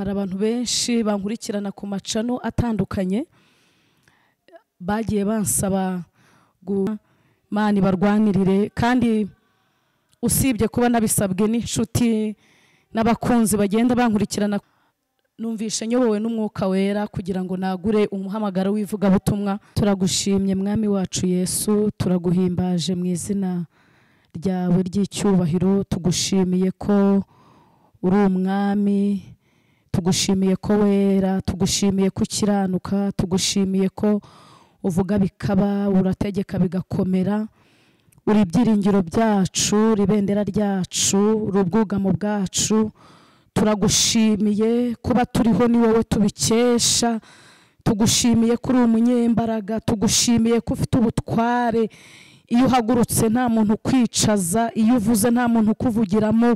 hari abantu benshi bankurikirana ku macano atandukanye bagiye bansaba Imana barwanirire, kandi usibye kuba nabisabwe n'inshuti n'abakunzi bagenda bankurikirana, numvishe nyobowe n'umwuka wera kugira ngo nagure umuhamagaro w'ivugabutumwa. Turagushimye mwami wacu Yesu, turaguhimbaje mu izina ryawe ry'icyubahiro. Tugushimiye ko uri umwami, tugushimiye ko wera, tugushimiye ko ukiranuka, tugushimiye ko uvuga bikaba, urategeka bigakomera. Uri ibyiringiro byacu, uri ibendera ryacu, uri ubwugamo bwacu. Turagushimiye kuba turiho ni wowe tubikesha. Tugushimiye ko uri umunyembaraga, tugushimiye ko ufite ubutware. Iyo uhagurutse nta muntu kwicaza, iyo uvuze nta muntu ukuvugiramo,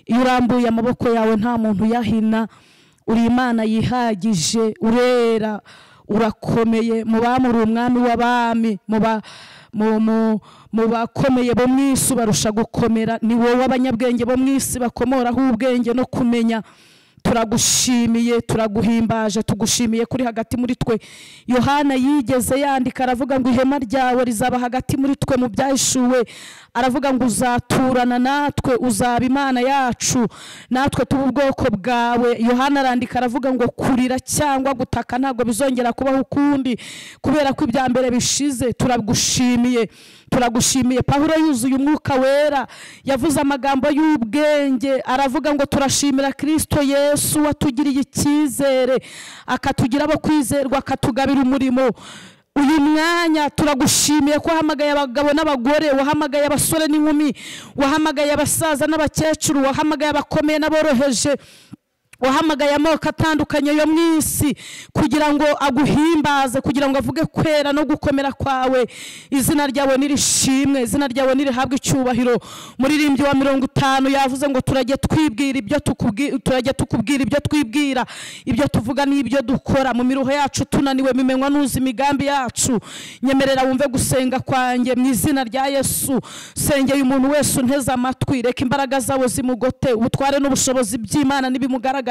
iyo urambuye amaboko yawe nta muntu yahina. Uri Imana yihagije, urera, urakomeye. Mu bamuri umwami w'abami, mu bakomeye bo mu isi barusha gukomera. Ni wowe abanyabwenge bo mu isi bakomoraho ubwenge no kumenya. Turagushimiye, turaguhimbaje, tugushimiye kuri hagati muri twe. Yohana yigeze yandika aravuga ngo ihema ryawe rizaba hagati muri twe mu byahishuwe. Aravuga ngo uzaturana natwe, uzaba Imana yacu, natwe tuba ubwoko bwawe. Yohana arandika aravuga ngo kurira cyangwa gutaka ntabwo bizongera kubaho ukundi, kubera ko ibya mbere bishize. Turagushimiye, turagushimiye. Pawulo yuzuye umwuka wera yavuze amagambo y'ubwenge, aravuga ngo turashimira Kristo Yesu watugiriye icyizere, akatugira abo kwizerwa, akatugabira umurimo. Uyu mwanya turagushimiye ko wahamagaye abagabo n'abagore, wahamagaye abasore n'inkumi, wahamagaye abasaza n'abakecuru, wahamagaye abakomeye n'aboroheje, wahamagaye amoko atandukanye yo mu isi kugira ngo aguhimbaze, kugira ngo avuge kwera no gukomera kwawe. Izina ryawe nirishimwe, izina ryawe nirihabwe icyubahiro. Muririmbyi wa 50 yavuze ngo turajye twibwira ibyo tukubwira, turajye tukubwira ibyo twibwira, ibyo tuvuga n'ibyo dukora. Mu miruho yacu tunaniwe mimenywa nuzi imigambi yacu. Nyemerera wumve gusenga kwanjye mu izina rya Yesu. Sengeye umuntu wese unteze amatwi, reka imbaraga zawe zimugote, ubutware n'ubushobozi by'Imana nibimugaragara.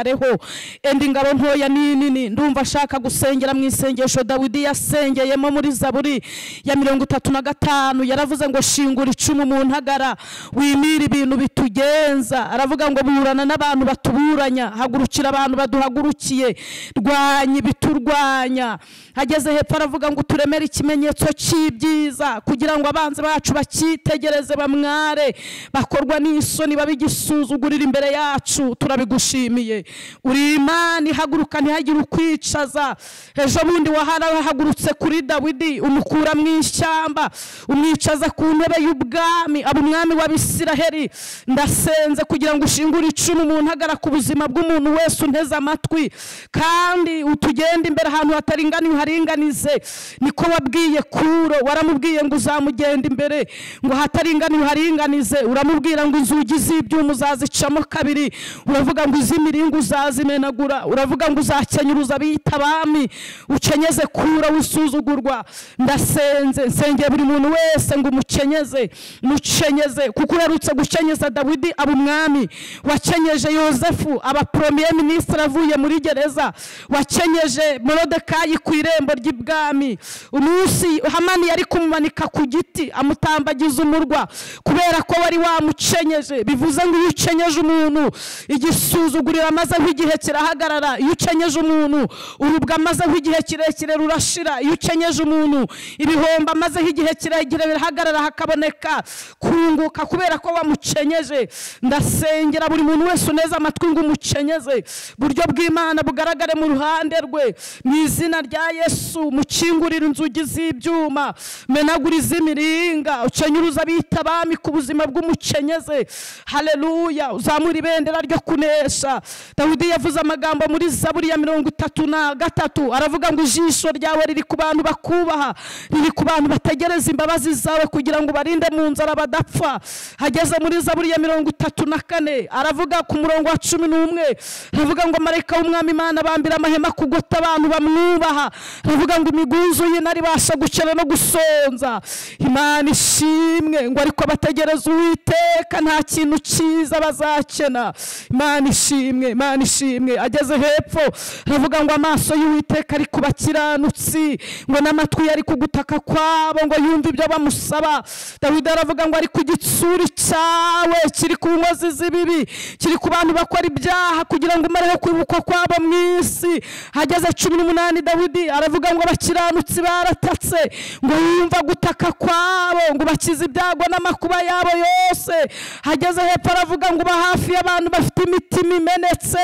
Endi ngabo ntoya nini ndumva ashaka gusengera mu isengesho Dawidi yasengeyemo muri Zaburi ya 35. Yaravuze ngo shingura icumu mu ntagara, wimira ibintu bitugenza. Aravuga ngo burana n'abantu batuburanya, hagurukira abantu baduhagurukiye, rwanya biturwanya. Hageze hepfo aravuga ngo turemere ikimenyetso cy'ibyiza kugira ngo abanzi bacu bakitegereze bamware, bakorwa n'isoni babigisuzugurira imbere yacu. Turabigushimiye. Uri Imana ihaguruka ntihagire ukwicaza. Ejo bundi wahagurutse kuri Dawidi umukura mu ishyamba, umwicaza ku ntebe y'ubwami, aba umwami w'Abisiraheli. Ndasenze kugira ngo ushingure icumu mu ntagara ku buzima bw'umuntu wese unteze amatwi, kandi utugende imbere ahantu hataringaniye uharinganize. Niko wabwiye Kuro, waramubwiye ngo uzamugenda imbere ngo hataringaniye uharinganize. Uramubwira ngo inzugi z'ibyuma uzazicamo kabiri, uravuga ngo izimiringo uzazimenagura, uravuga ngo uzakenyuruza abiyita abami, ukenyeze Kuro wisuzugurwa. Ndasenze, nsengeye buri muntu wese ngo umukenyeze, mukenyeze, kuko uherutse gukenyeza Dawidi aba umwami. Wakenyeje Yosefu aba premier ministre avuye muri gereza, wakenyeje Morodekayi ku irembo ry'ibwami. Umunsi Hamani yari kumumanika ku giti amutambagiza umurwa kubera ko wari wamukenyeje. Bivuze ngo iyo ukenyeje umuntu igisuzugurira amaze nk'igihe kirahagarara. Iyo ukenyeje umuntu urubwa amaze nk'igihe kirekire rurashira. Iyo ukenyeje umuntu ibihomba amaze nk'igihe kirekire birahagarara, hakaboneka kunguka kubera ko wamukenyeje. Ndasengera buri muntu wese uneza amatwi ngo umukenyeze, buryo bw'Imana bugaragare mu ruhande rwe mu izina rya Yesu. Mukingurira inzugi z'ibyuma, menaguriza imiringa, ukenyuruza abita abami ku buzima bw'umukenyeze. Haleluya. Uzamura ibendera ryo kunesha. Dawidi yavuze amagambo muri Zaburi ya 33 aravuga ngo ijisho ryawe riri ku bantu bakubaha, riri ku bantu bategereza imbabazi zawe kugira ngo barinde mu nzara badapfa. Hageze muri Zaburi ya 34 aravuga ku murongo wa 11 aravuga ngo marayika w'umwami Imana bambira amahema kugota abantu bamwubaha. Aravuga ngo imigunzu y'intare ibasha gukena no gusonza. Imana ishimwe ngo ariko bategereza Uwiteka nta kintu cyiza bazakena. Imana ishimwe. Imana ishimwe. Ageze hepfo aravuga ngo amaso y'Uwiteka ari ku bakiranutsi, ngo n'amatwi yari ku gutaka kwabo ngo yumve ibyo bamusaba. Dawidi aravuga ngo ari ku gitsuri cyawe kiri ku nkozi z'ibibi, kiri ku bantu bakora ibyaha, kugira ngo umareho kwibukwa kwabo mu isi. Hageze 18 Dawidi aravuga ngo abakiranutsi baratatse, ngo yumva gutaka kwabo, ngo bakize ibyago n'amakuba yabo yose. Hageze hepfo aravuga ngo uba hafi y'abantu bafite imitima imenetse,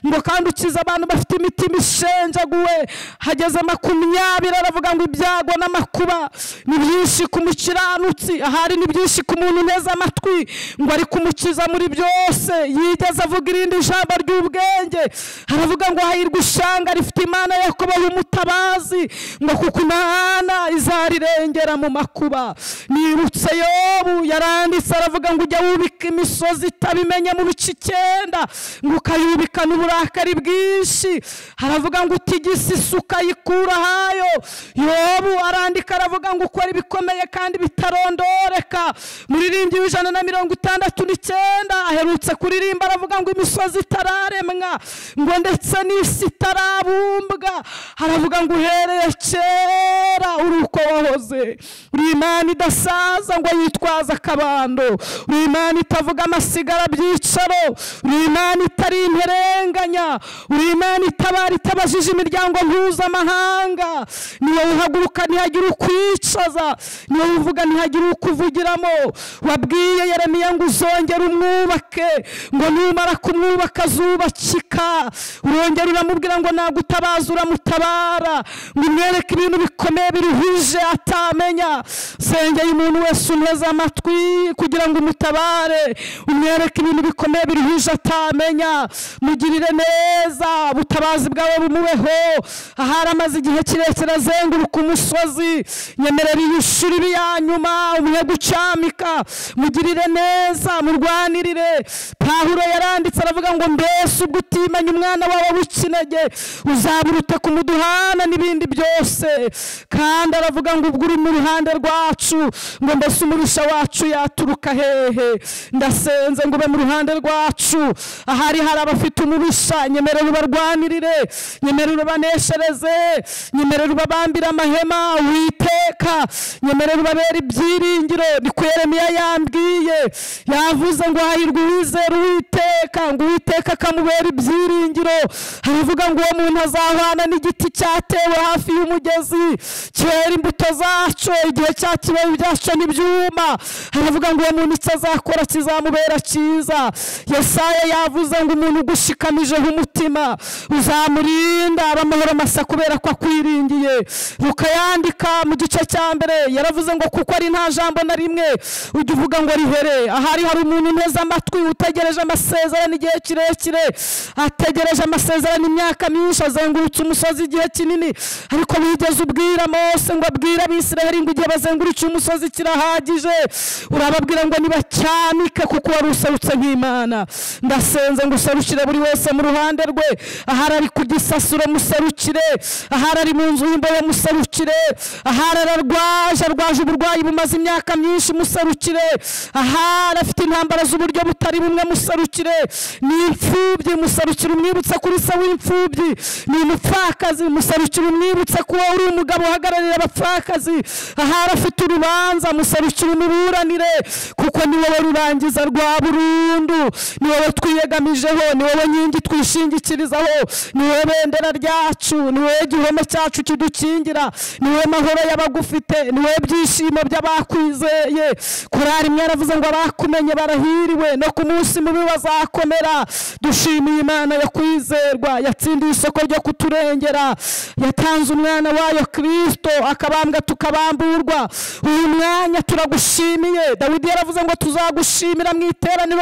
ngo kandi ukiza abantu bafite imitima ishenjaguwe. Hageze 20 aravuga ngo ibyago n'amakuba ni byinshi ku mukiranutsi, ahari ni byinshi ku muntu neza amatwi, ngo ari kumukiza muri byose. Yigeze avuga irindi jambo ry'ubwenge, aravuga ngo hahirwa ishanga rifite Imana Yakobo y'umutabazi, ngo kuko Imana izarirengera mu makuba. Nibutse Yobu yaranditse aravuga ngo ujya wubika imisozi itabimenye mu bice 9, ngo ukayubikana uburakari bwinshi. Aravuga ngo utigisa isuka yikura hayo. Yobu arandika aravuga ngo ukora ibikomeye kandi bitarondoreka. Muririmbyi w'169 aherutse kuririmba aravuga ngo imisozi itararemwa, ngo ndetse n'isi itarabumbwa. Aravuga ngo uhereye kera uri uko wahoze, uri Imana idasaza ngo yitwaza akabando, uri Imana itavuga amasigara byicaro, uri Imana itari interenganya, uri Imana itabara itabajije imiryango mpuzamahanga. Niwe uhaguruka ntihagira ukwicaza, niwe uvuga ntihagira ukuvugiramo. Wabwiye Yeremiya ngo uzongera umwubake, ngo numara kumwubaka azubakika. Urongera uramubwira ngo nagutabaza uramutabara, ngo umwereke ibintu bikomeye biruhije atamenya. Sengeye umuntu wese unteze amatwi kugira ngo umutabare, umwereke ibintu bikomeye biruhije atamenya. Mugirire neza, ubutabazi bwawe bumubeho. Ahari amaze igihe kirekire azenguruka umusozi, nyemerera yishuri biyanyuma umwe gucamika. Mugirire neza, murwanirire. Pawulo yaranditse aravuga ngo mbese ubwo utimanye umwana wawe w'ikinege uzaburute kumuduhana n'ibindi byose. Kandi aravuga ngo ubwo uri mu ruhande rwacu, ngo mbese umurusha wacu yaturuka hehe. Ndasenze ngo ube mu ruhande rwacu. Ahari hari abafite umurusha, nyemerera ubarwanirire, nyemerera ubaneshereze, nyemerera ubabambira amahema Uwiteka, nyemerera ubabera ibyiringiro. Niko Yeremiya yambwiye, yavuze ngo hahirwa uwizera Uwiteka, ngo Uwiteka akamubera ibyiringiro. Aravuga ngo uwo muntu azahwana n'igiti cyatewe hafi y'umugezi, cyera imbuto zaco igihe cyakibaye byaco n'ibyuma. Aravuga ngo uwo muntu icyo azakora kizamubera cyiza. Yesaya yavuze ngo umuntu ugushikamijeho umutima uzamurinda abamahoro masa kubera ko akwiringiye. Luka yandika mu gice cya mbere yaravuze ngo kuko ari nta jambo na rimwe ujya uvuga ngo rihere. Ahari hari umuntu nteze amatwi utegereje amasezerano igihe kirekire, ategereje amasezerano imyaka myinshi, azengurutse umusozi igihe kinini, ariko wigeze ubwira Mose ngo abwire Abisiraheli ngo igihe bazengurutse umusozi kirahagije. Urababwira ngo nibacyanike kuko wari userutse nk'Imana. Ndasenze ngo userukire buri wese mu ruhande rwe. Ahari ari ku gisasuro muserukire, ahari ari mu nzu y'imbohe muserukire, ahari arwaje uburwayi bumaze imyaka myinshi muserukire, ahari afite intambara z'uburyo butari bumwe muserukire, ni imfubyi muserukire umwibutse kuri se w'imfubyi, ni umupfakazi muserukire umwibutse ko uri umugabo uhagararira abapfakazi, ahari afite urubanza muserukire umuburanire, kuko ni wowe rurangiza rwa burundu, ni wowe twiyegamijeho, ni wowe nyingi twishingikirizaho, ni wowe bendera ryacu, ni wowe gihome cyacu kidukingira, ni wowe mahoro y'abagufite, ni wowe byishimo by'abakwizeye. Korari imwe yaravuze ngo abakumenye barahiriwe, no ku munsi mubi bazakomera. Dushimiye Imana yo kwizerwa, yatsindiye isoko ryo kuturengera, yatanze umwana wayo Kristo akabambwa tukabamburwa. Uyu mwanya turagushimiye. Dawidi yaravuze ngo tuzagushimira mu iteraniro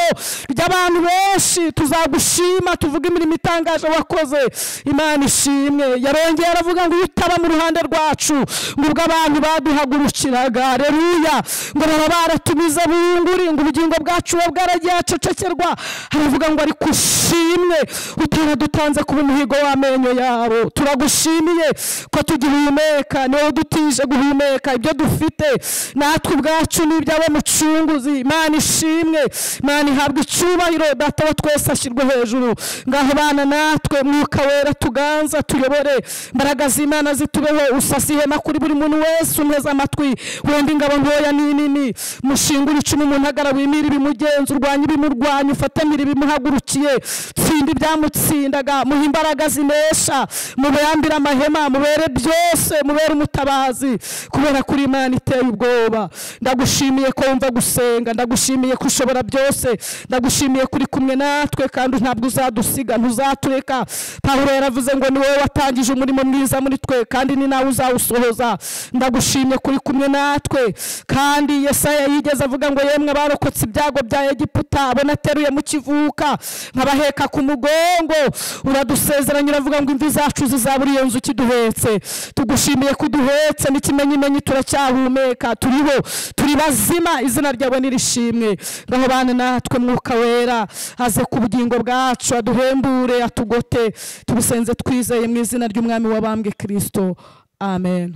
ry'abantu benshi, tuzagushima tuvuga imirimo itangaje wakoze. Imana ishimwe. Yarongeye aravuga ngo utaba mu ruhande rwacu, ngo ubwo abantu baduhagurukiraga, haleluya, ngo baba baratumiza bunguri, ngo ubugingo bwacu bwaragiye ntibacecekerwa, haravuga ngo ariko ushimwe utaradutanze kuba umuhigo w'amenyo yabo. Turagushimiye ko tugihumeka, niwe udutije guhumeka. Ibyo dufite natwe ubwacu ni iby'abo mucunguzi. Imana ishimwe, Imana ihabwa icyubahiro. Data wa twese ashyirwe hejuru. Ngaho bana natwe, Mwuka Wera tuganza, tuyobore. Imbaraga z'Imana zitubeho. Usasa ihema kuri buri muntu wese unteze amatwi. Wenda ingabo ntoya n'inini, mushingura icumu mu ntagara, wimira ibimugenza, urwanya ibimurwanya, ufatamira ibimuhagurukiye. Tsinda ibyamutsindaga, muhe imbaraga zinesha, mubambire amahema, mubere byose, mubere umutabazi, kubera kuri Imana iteye ubwoba. Ndagushimiye ko wumva gusenga, ndagushimiye ko ushobora byose, ndagushimiye kuri kumwe natwe kandi ntabwo uzadusiga, ntuzatureka. Pawulo yaravuze ngo ni wowe watangije umurimo mwiza muri twe kandi ni nawe uzawusohoza. Ndagushimiye kuri kumwe natwe. Kandi Yesaya yigeze avuga ngo yemwe barokotse ibyago bya Egiputa, abo nateruye mu kivuka nkabaheka ku mugongo, uradusezeranya uravuga ngo imvi zacu zizabura iyo nzu kiduhetse. Tugushimiye kuduhetse n'ikimenyimenyi, turacyahumeka, turiho, turi bazima. Izina ryawe nirishimwe. Ngaho bana natwe, Mwuka Wera aze ku bugingo bwacu, aduhembure, atugote. Tubisenze twizeye mu izina ry'umwami wabambwe Kristo, amen.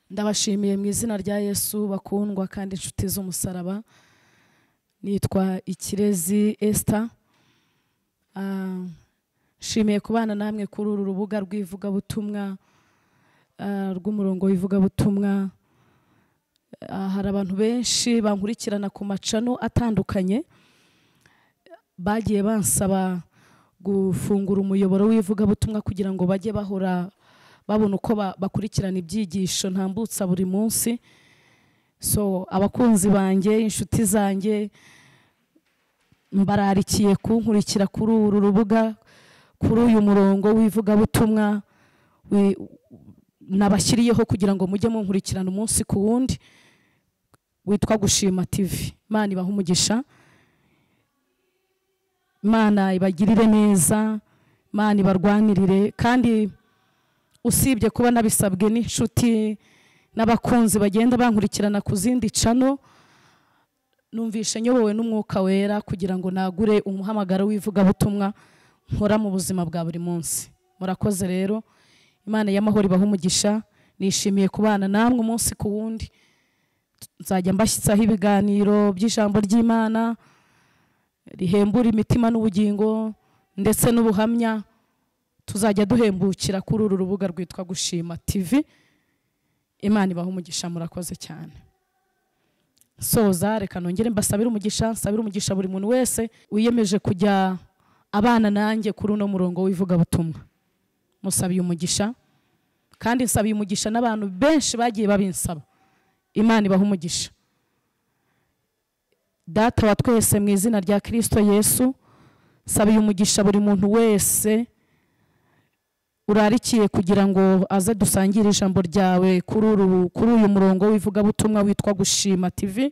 Ndabashimiye mu izina rya Yesu, bakundwa kandi inshuti z'umusaraba. Nitwa Ikirezi Esther. Shimiye kubana namwe kuri uru rubuga rw'ivugabutumwa, rw'umurongo w'ivugabutumwa. Hari abantu benshi bankurikirana ku macano atandukanye, bagiye bansaba gufungura umuyoboro w'ivugabutumwa kugira ngo bajye bahora babona uko bakurikirana ibyigisho ntambutsa buri munsi. So abakunzi banjye, inshuti zanjye, mbararikiye kunkurikira kuri uru rubuga, kuri uyu murongo w'ivugabutumwa nabashyiriyeho kugira ngo mujye munkurikirana umunsi ku wundi, witwa Gushima TV. Imana ibahe umugisha, Imana ibagirire neza, Imana ibarwanirire. Kandi usibye kuba nabisabwe n'inshuti n'abakunzi bagenda bankurikirana ku zindi cano, numvishe nyobowe n'Umwuka Wera kugira ngo nagure umuhamagaro w'ivugabutumwa nkora mu buzima bwa buri munsi. Murakoze rero, Imana y'amahoro ibahe umugisha. Nishimiye kubana namwe umunsi ku wundi. Nzajya mbashyitsaho ibiganiro by'ijambo ry'Imana rihembura imitima n'ubugingo ndetse n'ubuhamya. Tuzajya duhembukira kuri uru rubuga rwitwa Gushima TV. Imana ibahe umugisha, murakoze cyane. Soza reka nongere mbasabire umugisha, nsabire umugisha buri muntu wese wiyemeje kujya abana nanjye kuri uno murongo w'ivugabutumwa. Musabiye umugisha, kandi nsabiye umugisha n'abantu benshi bagiye babinsaba. Imana ibahe umugisha. Data wa twese mu izina rya Kristo Yesu, sabiye umugisha buri muntu wese urarikiye kugira ngo aze dusangire ijambo ryawe kuri uyu murongo w'ivugabutumwa witwa Gushima TV.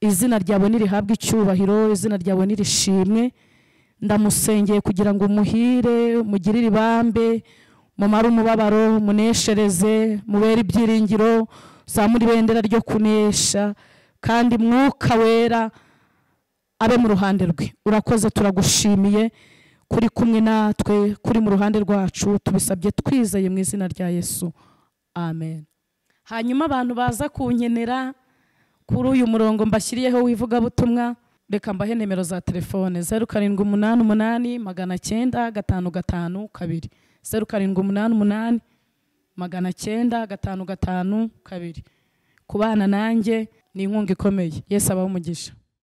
Izina ryawe nirihabwe icyubahiro, izina ryawe nirishimwe. Ndamusengeye kugira ngo muhire, mugirire ibambe, mumare umubabaro, muneshereze, mubere ibyiringiro, zamura ibendera ryo kunesha. Kandi Mwuka Wera abe mu ruhande rwe. Urakoze, turagushimiye kuri kumwe natwe, kuri mu ruhande rwacu. Tubisabye twizeye mu izina rya Yesu, amen. Hanyuma abantu baza kunkenera kuri uyu murongo mbashyiriyeho w'ivugabutumwa, reka mbahe nimero za telefone: 0788 900 552, 0788 900 552. Kubana nanjye ni inkunga ikomeye. Yesu abahe umugisha.